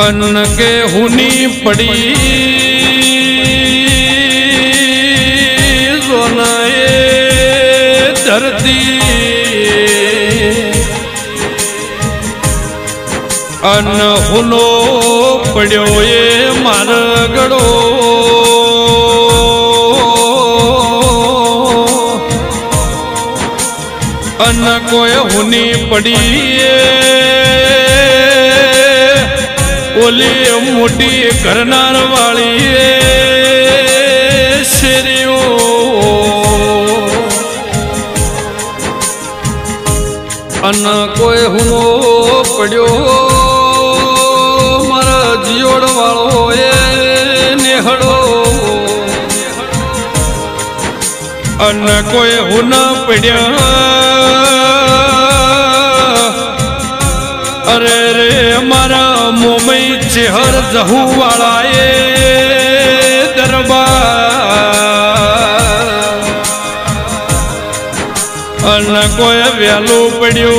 अन्न के हुनी पड़ी सोनाए धरती अन्न हुनो पड़ो ये मारगड़ो अन्न कोई हुनी पड़ी ओली मोटी करनार वाली शेरियो अन्न कोई हुनो पड़ो मारा जियोड़ वालो ये नेहड़ो अन्न कोई हुना पड़िया अरे रे मारा मोमई चेहर जहू वाला ये दरबार अन्न कोई वेलो पड़ियो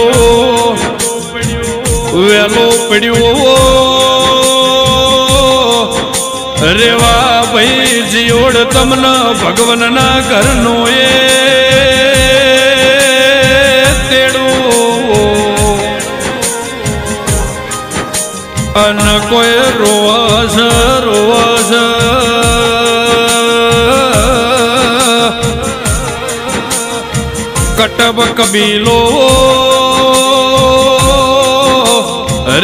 रेवा भाई जियोड़ तमना भगवन ना घर नो ये तेड़ो अन्न कोई रोवास रोवास कटब कबीलो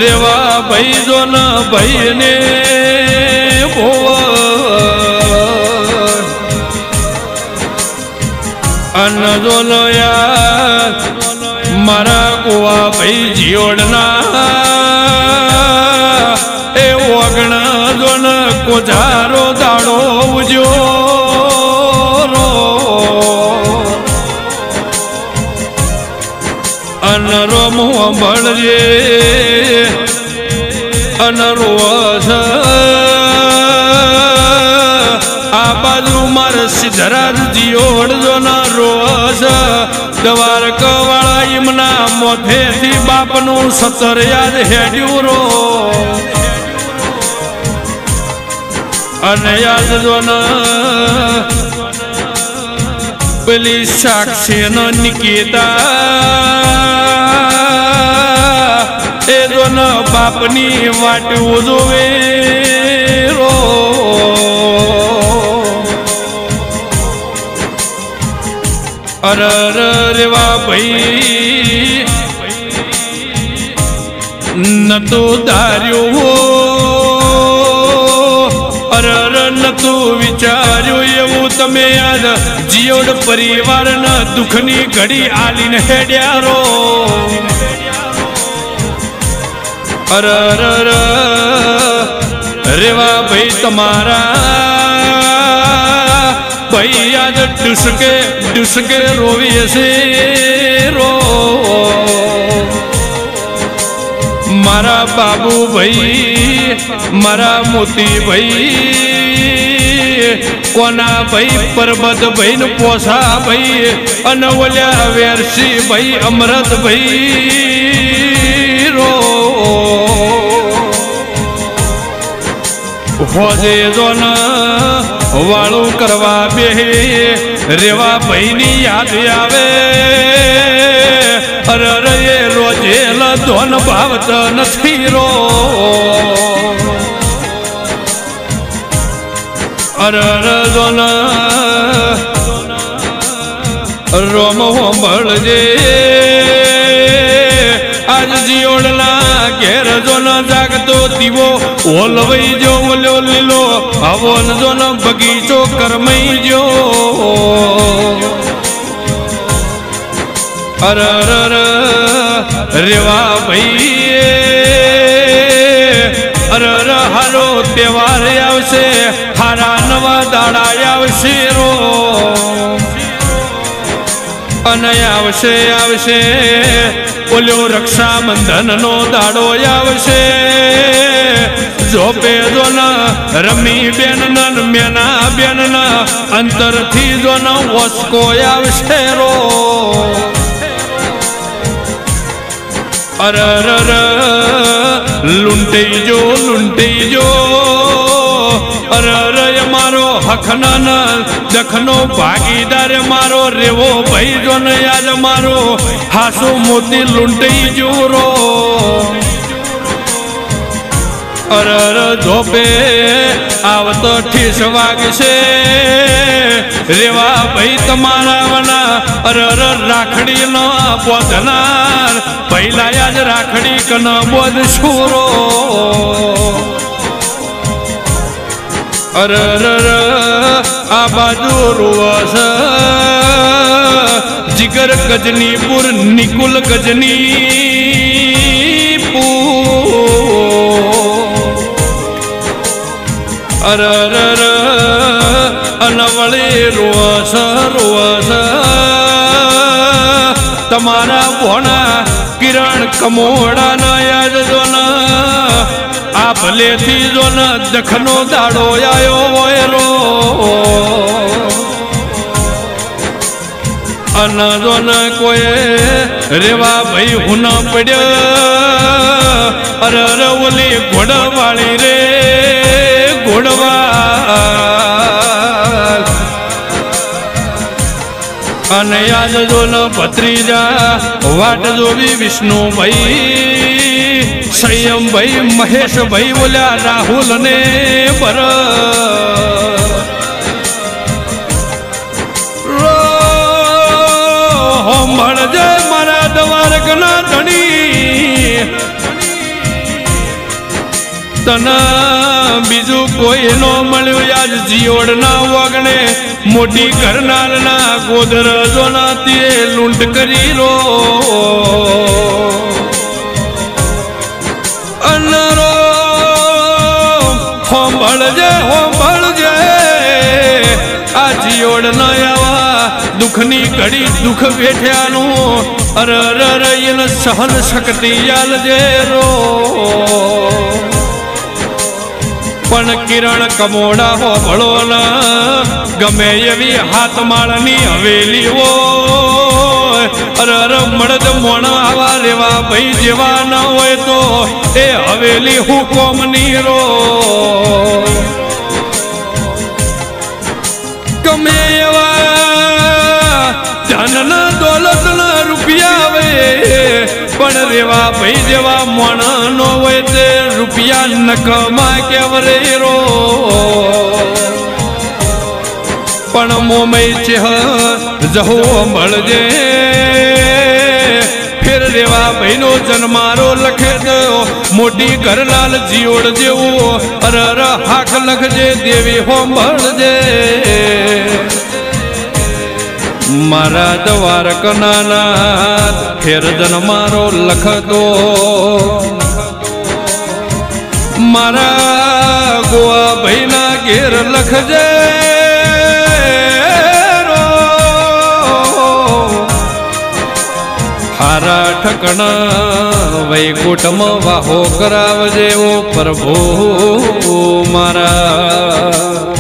रेवा भाई जो न भाई ने अन्न जो न यार मारा कुआ भाई जियोड़ना ए वगना जो न कोजारो दाड़ो उजो अनरो मुँह बड़े अनरोस आ बाजू मार सिद्धरा जियोड़ जो न रोस द्वारक वाला इमना मोथे थी बाप नु सतर याद हेड्यू रो अने याद जो न पेली साक्षी न निकिता ए जो न बापनी वाट उजोवे रो अरर रेवा भाई न तो दार्यो अरर न तो विचार्यो एवं तमे याद जियोड़ परिवार न दुखनी घड़ी आलीन हेड्यारो अरर रेवा भाई तमारा भाई याद डुसके रोवी से रो मारा बाबू भाई मारा मोती भाई कोना भाई परबत भाई न पोसा भाई अनवल्या वेरसी भाई अमृत भाई रो होजे जो न वालू करवा बेहे रेवा भाई नी याद आवे अरे ये रोजे दोन भावत नथी रो अरे दोन रोम बड़जे आज जियोड़ला घेर जो न जागतो दीवो ओलवई जो ओलो लीलो हवन जो न बगीचो करमई जो अरर रेवा भाई अरर हारो त्योहार आवशे हारा नवा दाड़ा आवशे रो अने आवशे आवशे ओलो रक्षाबंधन नो दाड़ो आवशे जोपे जो न रमी बेन न मेना बेन न अंतर थी जो न वस्को आवशे रो अरर લૂંટાઈ જો અરે મારો હખના દખનો ભાગીદાર મારો રેવો ભાઈ જો ને આજ મારો હાસો મોતી લૂંટાઈ જો રો અરે ધોપે આવતો ઠીસ વાગશે રેવા ભાઈ તમારા વના અરે રાખડી નો બોધનાર પહેલા યાદ રાખડી કન બોધ છોરો અરે આ બાજુ રોવસ જીગર ગજનીપુર નિકુલ ગજનીપુર અરે અનવળી રોવસ તમારા ભોણા કિરણ કમોડા ના યાદ જો આ ભલેથી જો ન દખનો દાડો આયો હોય રો અન જો ન કોઈ રેવા ભાઈ હું ન પડ્યો અરે ઓલી ઘોડવાળી રે ઘોડવા અને યાદ જો ન ભત્રીજા વાટ જોવી વિષ્ણુભાઈ સંયમભાઈ મહેશભાઈ બોલ્યા રાહુલ ને બર મળજે મારા દ્વારકના ધણી તના બીજું કોઈ નો મળ્યું આજ જીઓડ ના વગણે મોટી કરનાર ના ગોદરજો ના તે લૂંટ કરી રો અનરો હોંભળજે આ જીઓડ ન આવા દુઃખની ઘડી દુઃખ વેઠ્યાનું અરે એને સહન શક્તિ આલજે રો પણ કિરણ કમોડા હો ભળો ના ગમે એવી હાથમાળની હવેલી હોય અરે મળદ મોણા આવા રેવા ભાઈ જેવા ના હોય તો એ હવેલી હુકોમની રો ગમે એવા ધનના દોલતના રૂપિયા આવે પણ રેવા ભાઈ જેવા મોણા નો હોય તે રૂપિયા નકમા કેવરે રો પણ મોમય છે જહો મળજે ફેર રેવા ભાઈ નો જન્મારો લખે દો મોટી ઘરલાલ જીઓડ જેવો અરે હાક લખજે દેવી હો મળજે મારા દ્વારકના નાથ ફેર જન્મારો લખ દો મારા ગોવા ભાઈના ઘેર લખજે હારા ઠકણા વૈકુંઠમાં વાહો કરાવજે ઓ પ્રભુ મારા